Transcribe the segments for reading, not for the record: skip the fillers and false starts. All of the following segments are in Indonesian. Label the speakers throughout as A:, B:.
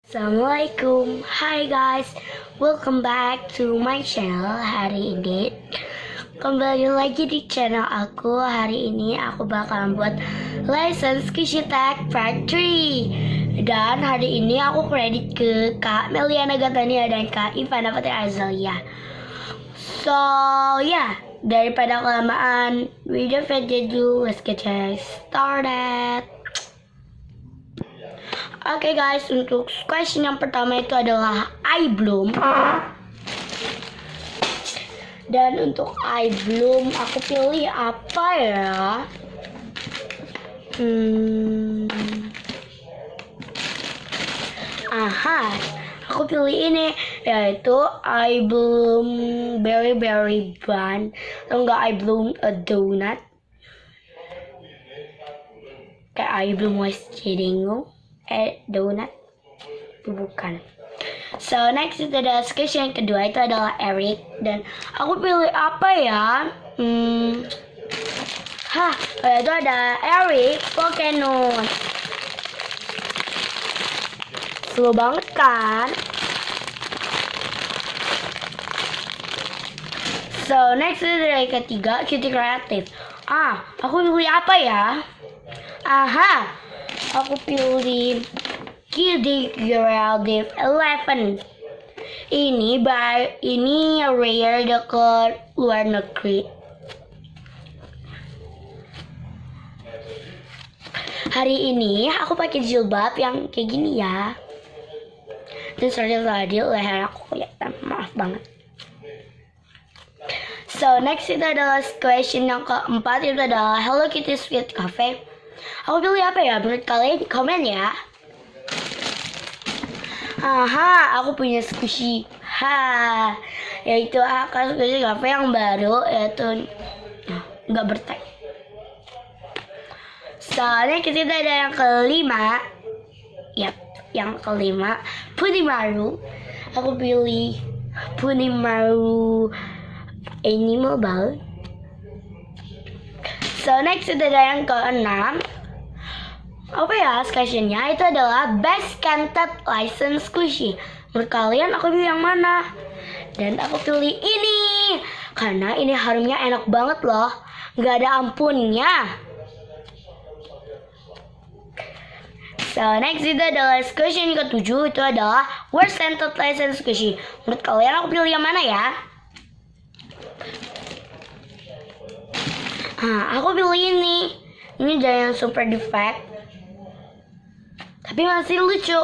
A: Assalamualaikum, hi guys, welcome back to my channel. Hari ini kembali lagi di channel aku. Hari ini aku bakalan buat license Squishy Tag Part 3. Dan hari ini aku kredit ke Kak Meliana Gatania dan Kak Ivana Putri Azalia. So daripada kelamaan, without further ado, let's get started. Oke guys, untuk question yang pertama itu adalah I bloom. Dan untuk I bloom aku pilih apa ya? Aku pilih ini, yaitu I bloom berry bun. Atau enggak I bloom a donut. Kayak I bloom West Ciringo. Donut itu bukan. So next itu ada question yang kedua, itu adalah Eric. Dan aku pilih apa ya? Itu ada Eric Pokemon. Slow banget kan? So next itu ada yang ketiga, Cutie Creative. Aku pilih apa ya? Aku pilih Cutie Creative 11. Ini rare dekat luar negeri. Hari ini aku pakai jilbab yang kayak gini ya. Dan sorry tadi leher aku kelihatan, maaf banget. So next itu adalah question yang keempat, itu adalah Hello Kitty Sweet Cafe. Aku pilih apa ya? Menurut kalian komen ya. Aku punya Squishy. Yaitu Squishy Cafe yang baru, yaitu nggak bertag. Soalnya kita ada yang kelima. Yang kelima Punimaru. Aku pilih Punimaru Animal Ball. So next itu ada yang keenam. Apa ya questionnya? Itu adalah Best Scented License Squishy. Menurut kalian aku pilih yang mana? Dan aku pilih ini karena ini harumnya enak banget loh, nggak ada ampunnya. So next itu adalah question ke-7, itu adalah Worst Scented License Squishy. Menurut kalian aku pilih yang mana ya? Aku pilih ini. Ini Giant Super Defect, tapi masih lucu.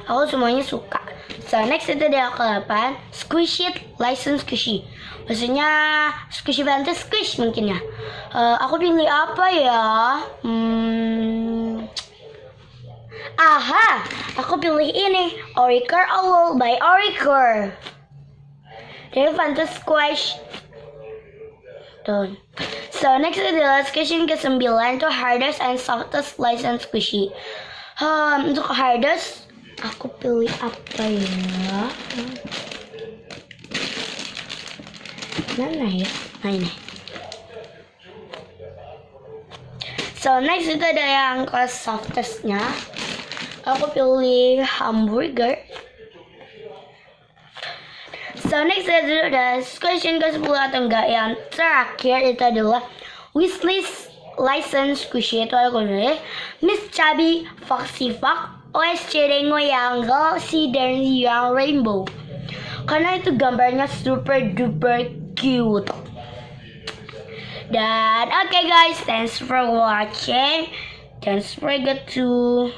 A: Aku semuanya suka. So next itu ada ke-8, Squishy License Squishy. Maksudnya Squishy Fantasy Squish mungkin ya. Aku pilih apa ya? Aku pilih ini, Oricore Owl by Oricore. Dari Fantasy Squish. So next adalah question ke-9, itu Hardest and Softest License Squishy. Untuk hardest aku pilih apa ya? Mana ya? Ini. So next itu ada yang ke softestnya. Aku pilih hamburger. So next ada question ke-10 atau enggak yang terakhir, itu adalah Wishlist License Squishy. Itu aku pilih Miss Chubby Foxy Fox OS Cirengo yang Galaxy dan yang Rainbow, karena itu gambarnya super duper cute. Dan oke guys, thanks for watching. Don't forget to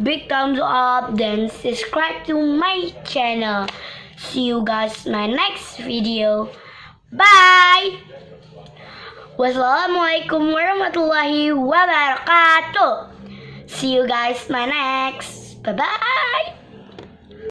A: big thumbs up dan subscribe to my channel. See you guys in my next video. Bye. Wassalamualaikum warahmatullahi wabarakatuh. See you guys my next. Bye bye.